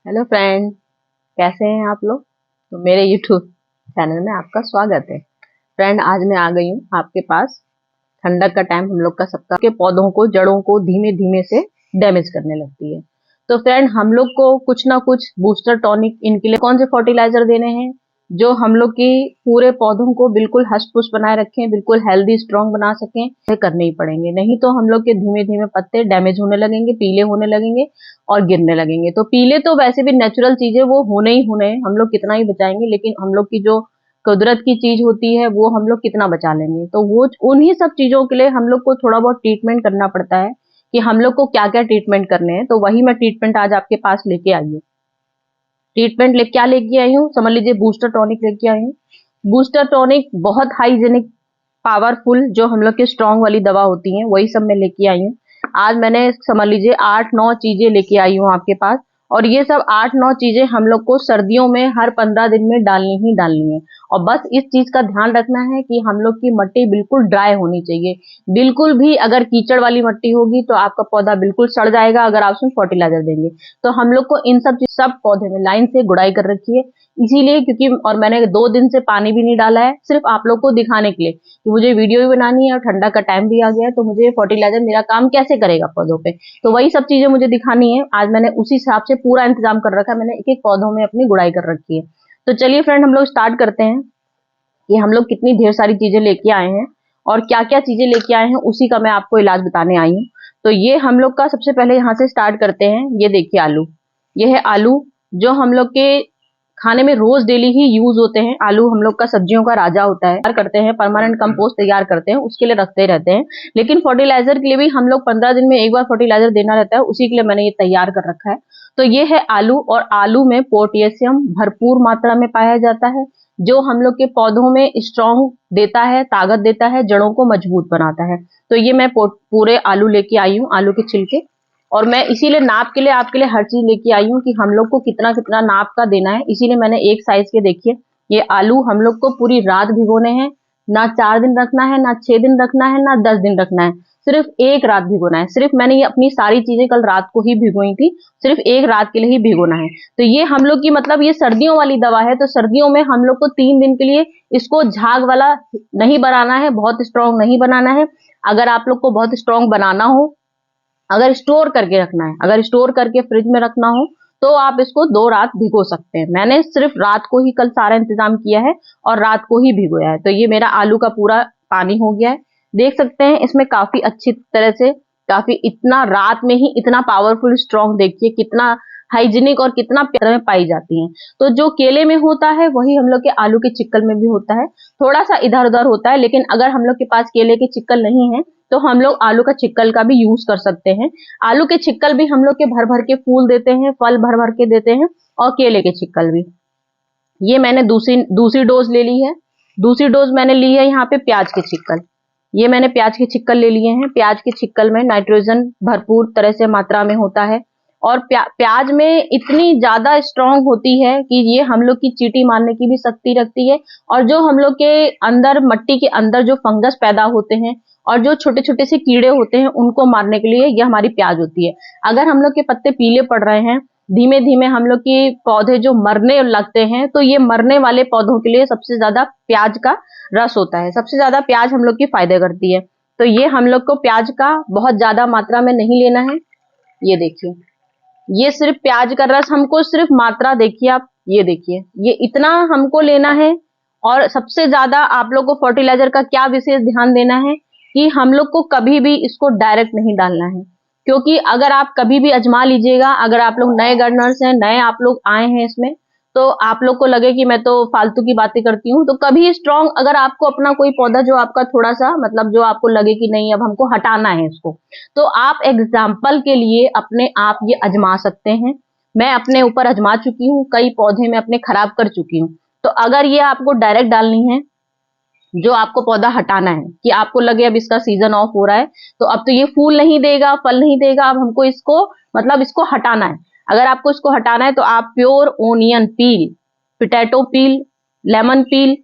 Hello friend, कैसे हैं आप लोग। तो मेरे यूट्यूब चैनल में आपका स्वागत है। फ्रेंड, आज मैं आ गई हूँ आपके पास। ठंडक का टाइम हम लोग का सबका के पौधों को, जड़ों को धीमे धीमे से डैमेज करने लगती है। तो फ्रेंड, हम लोग को कुछ ना कुछ बूस्टर टॉनिक इनके लिए कौन से फर्टिलाइजर देने हैं जो हम लोग की पूरे पौधों को बिल्कुल हष्ट पुष्ट बनाए रखें, बिल्कुल हेल्दी स्ट्रांग बना सकें। ये करने ही पड़ेंगे, नहीं तो हम लोग के धीमे धीमे पत्ते डैमेज होने लगेंगे, पीले होने लगेंगे और गिरने लगेंगे। तो पीले तो वैसे भी नेचुरल चीजें वो होने ही होने हैं, हम लोग कितना ही बचाएंगे, लेकिन हम लोग की जो कुदरत की चीज होती है वो हम लोग कितना बचा लेंगे। तो वो उन्हीं सब चीजों के लिए हम लोग को थोड़ा बहुत ट्रीटमेंट करना पड़ता है कि हम लोग को क्या क्या ट्रीटमेंट करने हैं। तो वही मैं ट्रीटमेंट आज आपके पास लेके आई हूँ। ट्रीटमेंट ले क्या लेके आई हूँ, समझ लीजिए बूस्टर टॉनिक लेके आई हूँ। बूस्टर टॉनिक बहुत हाइजेनिक, पावरफुल, जो हम लोग के स्ट्रांग वाली दवा होती है वही सब मैं लेके आई हूँ। आज मैंने समझ लीजिए 8-9 चीजें लेके आई हूँ आपके पास। और ये सब 8-9 चीजें हम लोग को सर्दियों में हर 15 दिन में डालनी ही डालनी है। और बस इस चीज का ध्यान रखना है कि हम लोग की मिट्टी बिल्कुल ड्राई होनी चाहिए। बिल्कुल भी अगर कीचड़ वाली मिट्टी होगी तो आपका पौधा बिल्कुल सड़ जाएगा अगर आप उसमें फर्टिलाइजर देंगे। तो हम लोग को इन सब पौधे में लाइन से गुड़ाई कर रखी है, इसीलिए क्योंकि और मैंने 2 दिन से पानी भी नहीं डाला है, सिर्फ आप लोग को दिखाने के लिए कि मुझे वीडियो भी बनानी है और ठंडा का टाइम भी आ गया है, तो मुझे फर्टिलाइजर मेरा काम कैसे करेगा पौधों पे। तो वही सब चीजें मुझे दिखानी है। आज मैंने उसी हिसाब से पूरा इंतजाम कर रखा है, मैंने एक एक पौधों में अपनी गुड़ाई कर रखी है। तो चलिए फ्रेंड, हम लोग स्टार्ट करते हैं कि हम लोग कितनी ढेर सारी चीजें लेके आए हैं और क्या क्या चीजें लेके आए हैं, उसी का मैं आपको इलाज बताने आई हूँ। तो ये हम लोग का सबसे पहले यहाँ से स्टार्ट करते हैं। ये देखिए आलू, ये है आलू जो हम लोग के खाने में रोज डेली ही यूज होते हैं। आलू हम लोग का सब्जियों का राजा होता है। तैयार करते हैं, परमानेंट कंपोस्ट तैयार करते हैं, उसके लिए रखते रहते हैं। लेकिन फर्टिलाइजर के लिए भी हम लोग 15 दिन में एक बार फर्टिलाइजर देना रहता है, उसी के लिए मैंने ये तैयार कर रखा है। तो ये है आलू, और आलू में पोटेशियम भरपूर मात्रा में पाया जाता है, जो हम लोग के पौधों में स्ट्रांग देता है, ताकत देता है, जड़ों को मजबूत बनाता है। तो ये मैं पूरे आलू लेके आई हूँ, आलू के छिलके। और मैं इसीलिए नाप के लिए आपके लिए हर चीज लेके आई हूँ कि हम लोग को कितना कितना नाप का देना है। इसीलिए मैंने एक साइज के, देखिए ये आलू हम लोग को पूरी रात भिगोने हैं। ना 4 दिन रखना है, ना 6 दिन रखना है, ना 10 दिन रखना है, सिर्फ एक रात भिगोना है। सिर्फ मैंने ये अपनी सारी चीजें कल रात को ही भिगोई थी, सिर्फ एक रात के लिए ही भिगोना है। तो ये हम लोग की मतलब ये सर्दियों वाली दवा है, तो सर्दियों में हम लोग को 3 दिन के लिए इसको झाग वाला नहीं बनाना है, बहुत स्ट्रांग नहीं बनाना है। अगर आप लोग को बहुत स्ट्रांग बनाना हो, अगर स्टोर करके रखना है, अगर स्टोर करके फ्रिज में रखना हो, तो आप इसको 2 रात भिगो सकते हैं। मैंने सिर्फ रात को ही कल सारा इंतजाम किया है और रात को ही भिगोया है। तो ये मेरा आलू का पूरा पानी हो गया है, देख सकते हैं इसमें काफी अच्छी तरह से, काफी इतना रात में ही इतना पावरफुल स्ट्रांग, देखिए कितना हाइजीनिक और कितना प्यार में पाई जाती हैं। तो जो केले में होता है वही हम लोग के आलू के चिक्कल में भी होता है, थोड़ा सा इधर उधर होता है। लेकिन अगर हम लोग के पास केले के चिक्कल नहीं है तो हम लोग आलू का छिक्कल का भी यूज कर सकते हैं। आलू के छिक्कल भी हम लोग के भर भर के फूल देते हैं, फल भर भर के देते हैं, और केले के छिक्कल भी। ये मैंने दूसरी डोज ले ली है। दूसरी डोज मैंने ली है यहाँ पे प्याज के छिक्कल। ये मैंने प्याज के छिक्कल ले लिए हैं। प्याज के छिक्कल में नाइट्रोजन भरपूर तरह से मात्रा में होता है, और प्याज में इतनी ज्यादा स्ट्रांग होती है कि ये हम लोग की चींटी मारने की भी शक्ति रखती है। और जो हम लोग के अंदर, मिट्टी के अंदर जो फंगस पैदा होते हैं और जो छोटे छोटे से कीड़े होते हैं, उनको मारने के लिए ये हमारी प्याज होती है। अगर हम लोग के पत्ते पीले पड़ रहे हैं, धीमे धीमे हम लोग के पौधे जो मरने लगते हैं, तो ये मरने वाले पौधों के लिए सबसे ज्यादा प्याज का रस होता है। सबसे ज्यादा प्याज हम लोग की फायदे करती है। तो ये हम लोग को प्याज का बहुत ज्यादा मात्रा में नहीं लेना है। ये देखिए, ये सिर्फ प्याज का रस हमको, सिर्फ मात्रा देखिए आप, ये देखिए ये इतना हमको लेना है। और सबसे ज्यादा आप लोग को फर्टिलाइजर का क्या विशेष ध्यान देना है कि हम लोग को कभी भी इसको डायरेक्ट नहीं डालना है। क्योंकि अगर आप कभी भी आजमा लीजिएगा, अगर आप लोग नए गार्डनर्स हैं, नए आप लोग आए हैं इसमें, तो आप लोग को लगे कि मैं तो फालतू की बातें करती हूँ, तो कभी स्ट्रांग, अगर आपको अपना कोई पौधा जो आपका थोड़ा सा मतलब जो आपको लगे कि नहीं अब हमको हटाना है इसको, तो आप एग्जाम्पल के लिए अपने आप ये आजमा सकते हैं। मैं अपने ऊपर आजमा चुकी हूँ, कई पौधे में अपने खराब कर चुकी हूँ। तो अगर ये आपको डायरेक्ट डालनी है, जो आपको पौधा हटाना है कि आपको लगे अब इसका सीजन ऑफ हो रहा है, तो अब तो ये फूल नहीं देगा, फल नहीं देगा, अब हमको इसको मतलब इसको हटाना है। अगर आपको इसको हटाना है तो आप प्योर ओनियन पील, पोटैटो पील, लेमन पील,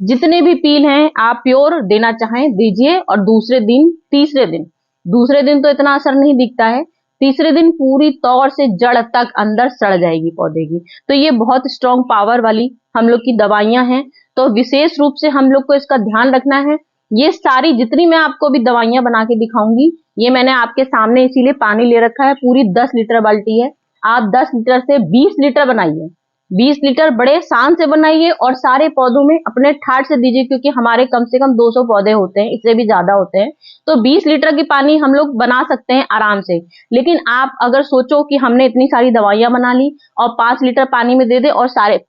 जितने भी पील हैं आप प्योर देना चाहें दीजिए। और दूसरे दिन, तीसरे दिन, दूसरे दिन तो इतना असर नहीं दिखता है, तीसरे दिन पूरी तौर से जड़ तक अंदर सड़ जाएगी पौधे की। तो ये बहुत स्ट्रॉन्ग पावर वाली हम लोग की दवाइयां हैं, तो विशेष रूप से हम लोग को इसका ध्यान रखना है। ये सारी जितनी मैं आपको भी दवाइयां बना के दिखाऊंगी, ये मैंने आपके सामने इसीलिए पानी ले रखा है, पूरी 10 लीटर बाल्टी है। आप 10 लीटर से 20 लीटर बनाइए, 20 लीटर बड़े शान से बनाइए और सारे पौधों में अपने ठाट से दीजिए, क्योंकि हमारे कम से कम 200 पौधे होते हैं, इससे भी ज्यादा होते हैं। तो 20 लीटर की पानी हम लोग बना सकते हैं आराम से। लेकिन आप अगर सोचो कि हमने इतनी सारी दवाइयां बना ली और 5 लीटर पानी में दे दे और सारे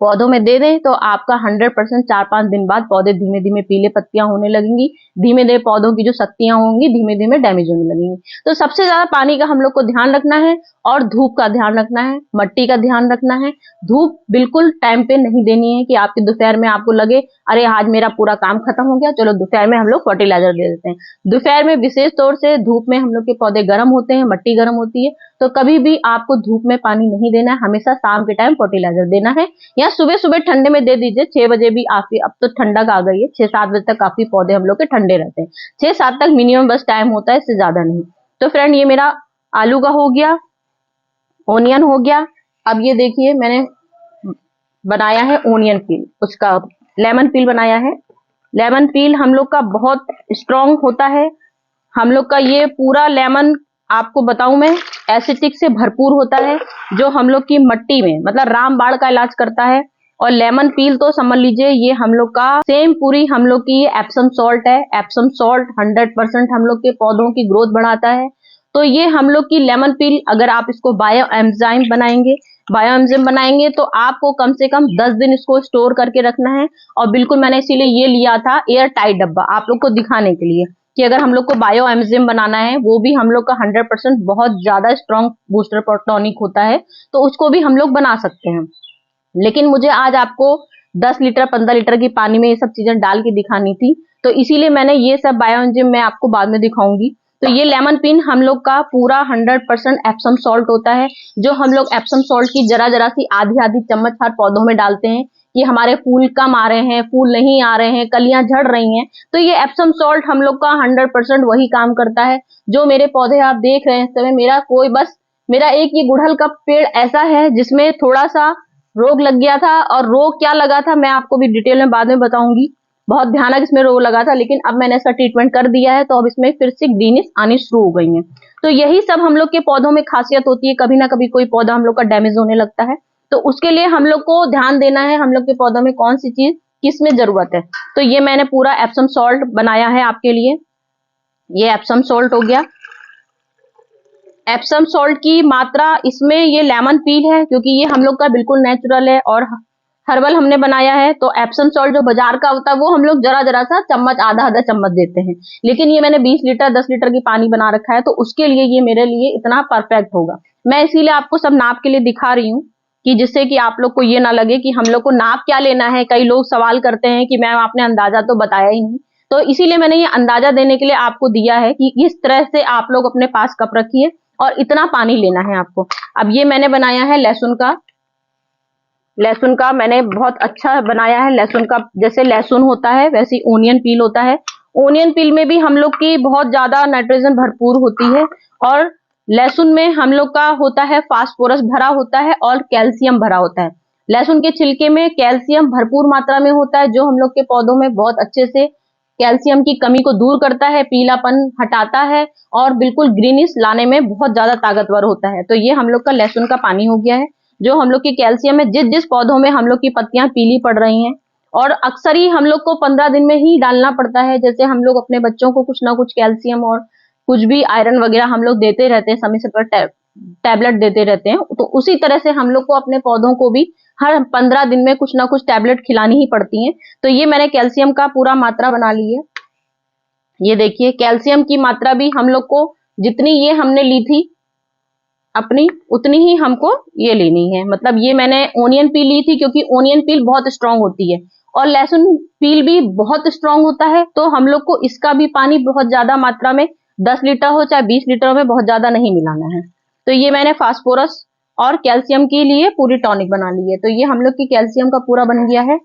पौधों में दे दें, तो आपका 100% 4-5 दिन बाद पौधे धीमे धीमे पीले पत्तियां होने लगेंगी, धीमे धीमे पौधों की जो शक्तियां होंगी धीमे धीमे डैमेज होने लगेंगी। तो सबसे ज्यादा पानी का हम लोग को ध्यान रखना है और धूप का ध्यान रखना है, मिट्टी का ध्यान रखना है। धूप बिल्कुल टाइम पे नहीं देनी है कि आपके दोपहर में आपको लगे अरे आज मेरा पूरा काम खत्म हो गया, चलो दोपहर में हम लोग फर्टिलाइजर दे देते हैं। दोपहर में विशेष तौर से धूप में हम लोग के पौधे गर्म होते हैं, मिट्टी गर्म होती है, तो कभी भी आपको धूप में पानी नहीं देना है, हमेशा शाम के टाइम फर्टिलाइजर देना है। या सुबह सुबह ठंडे में दे दीजिए, 6 बजे भी काफी, अब तो ठंडक आ गई है, 6-7 बजे तक काफी पौधे हम लोग के ठंडे रहते हैं। 6-7 तक मिनिमम बस टाइम होता है, इससे ज्यादा नहीं। तो फ्रेंड ये मेरा आलू का हो गया, ओनियन हो गया। अब ये देखिए मैंने बनाया है ओनियन पील, उसका लेमन पील बनाया है। लेमन पील हम लोग का बहुत स्ट्रॉन्ग होता है। हम लोग का ये पूरा लेमन आपको बताऊं मैं एसिटिक से भरपूर होता है, जो हम लोग की मिट्टी में मतलब रामबाण का इलाज करता है। और लेमन पील तो समझ लीजिए ये हम लोग का सेम पूरी हम लोग की एप्सम सॉल्ट है। एप्सम सॉल्ट 100% हम लोग के पौधों की ग्रोथ बढ़ाता है। तो ये हम लोग की लेमन पील अगर आप इसको बायो एंजाइम बनाएंगे तो आपको कम से कम 10 दिन इसको स्टोर करके रखना है। और बिल्कुल मैंने इसीलिए ये लिया था एयर टाइट डब्बा, आप लोग को दिखाने के लिए कि अगर हम लोग को बायो एंजाइम बनाना है, वो भी हम लोग का 100% बहुत ज्यादा स्ट्रॉन्ग बूस्टर टॉनिक होता है, तो उसको भी हम लोग बना सकते हैं। लेकिन मुझे आज आपको 10 लीटर 15 लीटर की पानी में ये सब चीजें डाल के दिखानी थी, तो इसीलिए मैंने ये सब बायो एंजाइम मैं आपको बाद में दिखाऊंगी। तो ये लेमन पिन हम लोग का पूरा 100% एप्सम सॉल्ट होता है, जो हम लोग एप्सम सॉल्ट की जरा जरा सी आधी आधी चम्मच हर पौधों में डालते हैं कि हमारे फूल कम आ रहे हैं, फूल नहीं आ रहे हैं, कलियां झड़ रही हैं, तो ये एप्सम सॉल्ट हम लोग का 100% वही काम करता है। जो मेरे पौधे आप देख रहे हैं इस समय, मेरा एक ये गुड़हल का पेड़ ऐसा है जिसमें थोड़ा सा रोग लग गया था, और रोग क्या लगा था मैं आपको भी डिटेल में बाद में बताऊंगी। बहुत भयानक इसमें रोग लगा था, लेकिन अब मैंने इसका ट्रीटमेंट कर दिया है, तो अब इसमें फिर से ग्रीनिश आनी शुरू हो गई है। तो यही सब हम लोग के पौधों में खासियत होती है, कभी ना कभी कोई पौधा हम लोग का डैमेज होने लगता है, तो उसके लिए हम लोग को ध्यान देना है हम लोग के पौधों में कौन सी चीज किस में जरूरत है। तो ये मैंने पूरा एप्सम सॉल्ट बनाया है आपके लिए। ये एप्सम सॉल्ट हो गया। एप्सम सॉल्ट की मात्रा इसमें ये लेमन पील है, क्योंकि ये हम लोग का बिल्कुल नेचुरल है और हर्बल हमने बनाया है। तो एप्सम सॉल्ट जो बाजार का होता है वो हम लोग जरा जरा सा चम्मच, आधा आधा चम्मच देते हैं, लेकिन ये मैंने 20 लीटर 10 लीटर की पानी बना रखा है, तो उसके लिए ये मेरे लिए इतना परफेक्ट होगा। मैं इसीलिए आपको सब नाप के लिए दिखा रही हूँ, कि जिससे कि आप लोग को ये ना लगे कि हम लोग को नाप क्या लेना है। कई लोग सवाल करते हैं कि मैम आपने अंदाजा तो बताया ही नहीं, तो इसीलिए मैंने ये अंदाजा देने के लिए आपको दिया है कि इस तरह से आप लोग अपने पास कप रखिए और इतना पानी लेना है आपको। अब ये मैंने बनाया है लहसुन का मैंने बहुत अच्छा बनाया है। लहसुन का जैसे लहसुन होता है वैसे ही ओनियन पील होता है। ओनियन पील में भी हम लोग की बहुत ज्यादा नाइट्रोजन भरपूर होती है, और लहसुन में हम लोग का होता है फास्फोरस भरा होता है और कैल्शियम भरा होता है। लहसुन के छिलके में कैल्शियम भरपूर मात्रा में होता है, जो हम लोग के पौधों में बहुत अच्छे से कैल्शियम की कमी को दूर करता है, पीलापन हटाता है और बिल्कुल ग्रीनिश लाने में बहुत ज्यादा ताकतवर होता है। तो ये हम लोग का लहसुन का पानी हो गया है, जो हम लोग की कैल्शियम है। जिस जिस पौधों में हम लोग की पत्तियां पीली पड़ रही हैं, और अक्सर ही हम लोग को 15 दिन में ही डालना पड़ता है, जैसे हम लोग अपने बच्चों को कुछ ना कुछ कैल्शियम और कुछ भी आयरन वगैरह हम लोग देते रहते हैं, समय समय पर टैबलेट देते रहते हैं, तो उसी तरह से हम लोग को अपने पौधों को भी हर 15 दिन में कुछ ना कुछ टैबलेट खिलानी ही पड़ती है। तो ये मैंने कैल्शियम का पूरा मात्रा बना ली है। ये देखिए कैल्शियम की मात्रा भी हम लोग को जितनी ये हमने ली थी अपनी, उतनी ही हमको ये लेनी है। मतलब ये मैंने ओनियन पील ली थी, क्योंकि ओनियन पील बहुत स्ट्रांग होती है और लहसुन पील भी बहुत स्ट्रांग होता है, तो हम लोग को इसका भी पानी बहुत ज्यादा मात्रा में 10 लीटर हो चाहे 20 लीटर में बहुत ज्यादा नहीं मिलाना है। तो ये मैंने फास्फोरस और कैल्शियम के लिए पूरी टॉनिक बना ली है। तो ये हम लोग की कैल्शियम का पूरा बन गया है।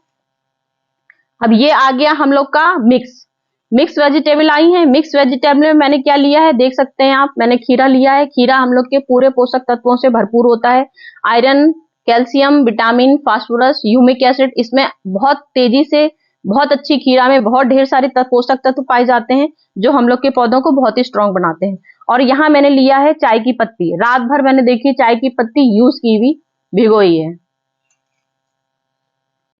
अब ये आ गया हम लोग का मिक्स। मिक्स वेजिटेबल आई हैं। मिक्स वेजिटेबल में मैंने क्या लिया है देख सकते हैं आप, मैंने खीरा लिया है। खीरा हम लोग के पूरे पोषक तत्वों से भरपूर होता है। Iron, calcium, vitamin, phosphorus, humic acid, इसमें बहुत तेजी से, बहुत अच्छी खीरा में बहुत ढेर सारे पोषक तत्व पाए जाते हैं जो हम लोग के पौधों को बहुत ही स्ट्रांग बनाते हैं। और यहाँ मैंने लिया है चाय की पत्ती। रात भर मैंने देखी चाय की पत्ती यूज की हुई भिगोई है।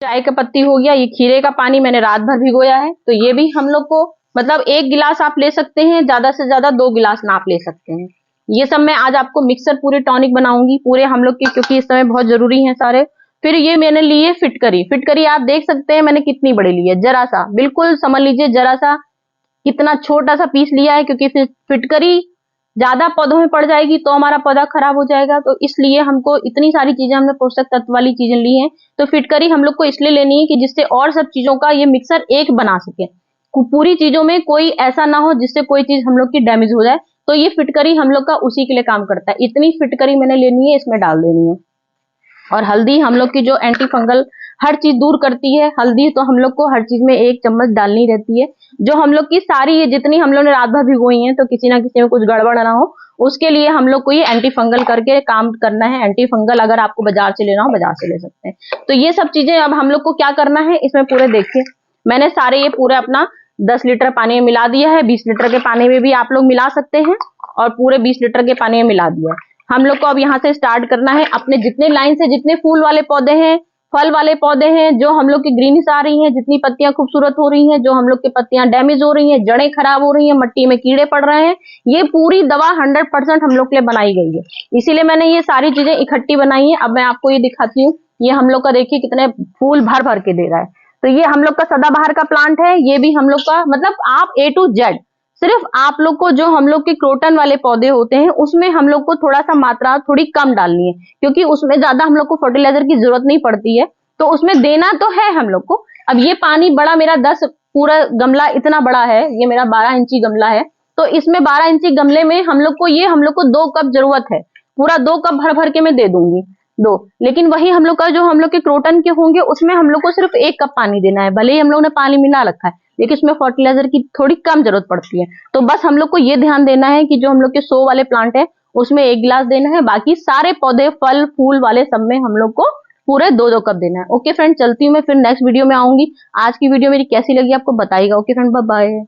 चाय का पत्ती हो गया, ये खीरे का पानी मैंने रात भर भिगोया है। तो ये भी हम लोग को मतलब 1 गिलास आप ले सकते हैं, ज्यादा से ज्यादा 2 गिलास ना आप ले सकते हैं। ये सब मैं आज आपको मिक्सर पूरे टॉनिक बनाऊंगी पूरे हम लोग के, क्योंकि इस समय बहुत जरूरी है सारे। फिर ये मैंने ली है फिटकरी। फिटकरी आप देख सकते हैं मैंने कितनी बड़ी ली है, जरा सा, बिल्कुल समझ लीजिए जरा सा, कितना छोटा सा पीस लिया है, क्योंकि फिटकरी ज्यादा पौधों में पड़ जाएगी तो हमारा पौधा खराब हो जाएगा। तो इसलिए हमको इतनी सारी चीजें, हमने पोषक तत्व वाली चीजें ली हैं। तो फिटकरी हम लोग को इसलिए लेनी है कि जिससे और सब चीजों का ये मिक्सर एक बना सके, पूरी चीजों में कोई ऐसा ना हो जिससे कोई चीज हम लोग की डैमेज हो जाए। तो ये फिटकरी हम लोग का उसी के लिए काम करता है। इतनी फिटकरी मैंने लेनी है, इसमें डाल देनी है। और हल्दी हम लोग की जो एंटी फंगल हर चीज दूर करती है। हल्दी तो हम लोग को हर चीज में 1 चम्मच डालनी रहती है। जो हम लोग की सारी ये जितनी हम लोग ने रात भर भिगोई है, तो किसी ना किसी में कुछ गड़बड़ ना हो, उसके लिए हम लोग को ये एंटी फंगल करके काम करना है। एंटी फंगल अगर आपको बाजार से लेना हो, बाजार से ले सकते हैं। तो ये सब चीजें अब हम लोग को क्या करना है इसमें पूरे देखिए, मैंने सारे ये पूरे अपना 10 लीटर पानी में मिला दिया है। 20 लीटर के पानी में भी आप लोग मिला सकते हैं, और पूरे 20 लीटर के पानी में मिला दिया है। हम लोग को अब यहाँ से स्टार्ट करना है। अपने जितने लाइन से जितने फूल वाले पौधे हैं, फल वाले पौधे हैं, जो हम लोग की ग्रीनिश आ रही हैं, जितनी पत्तियां खूबसूरत हो रही हैं, जो हम लोग की पत्तियां डैमेज हो रही हैं, जड़ें खराब हो रही हैं, मिट्टी में कीड़े पड़ रहे हैं, ये पूरी दवा 100% हम लोग के लिए बनाई गई है। इसीलिए मैंने ये सारी चीजें इकट्ठी बनाई है। अब मैं आपको ये दिखाती हूँ। ये हम लोग का देखिए कितने फूल भर भर के दे रहा है। तो ये हम लोग का सदाबहार का प्लांट है। ये भी हम लोग का मतलब आप A to Z, सिर्फ आप लोग को जो हम लोग के क्रोटन वाले पौधे होते हैं उसमें हम लोग को थोड़ा सा मात्रा थोड़ी कम डालनी है, क्योंकि उसमें ज्यादा हम लोग को फर्टिलाइजर की जरूरत नहीं पड़ती है। तो उसमें देना तो है हम लोग को। अब ये पानी बड़ा मेरा 10 पूरा गमला इतना बड़ा है, ये मेरा 12 इंची गमला है। तो इसमें 12 इंची गमले में हम लोग को 2 कप जरूरत है। पूरा 2 कप भर भर के मैं दे दूंगी 2। लेकिन वही हम लोग का जो हम लोग के क्रोटन के होंगे उसमें हम लोग को सिर्फ 1 कप पानी देना है। भले ही हम लोग ने पानी मिला रखा है, लेकिन इसमें फर्टिलाइजर की थोड़ी कम जरूरत पड़ती है। तो बस हम लोग को ये ध्यान देना है कि जो हम लोग के 100 वाले प्लांट है उसमें 1 गिलास देना है, बाकी सारे पौधे फल फूल वाले सब में हम लोग को पूरे 2-2 कप देना है। ओके फ्रेंड, चलती हूँ मैं, फिर नेक्स्ट वीडियो में आऊंगी। आज की वीडियो मेरी कैसी लगी आपको बताइएगा। Okay friend, bye bye.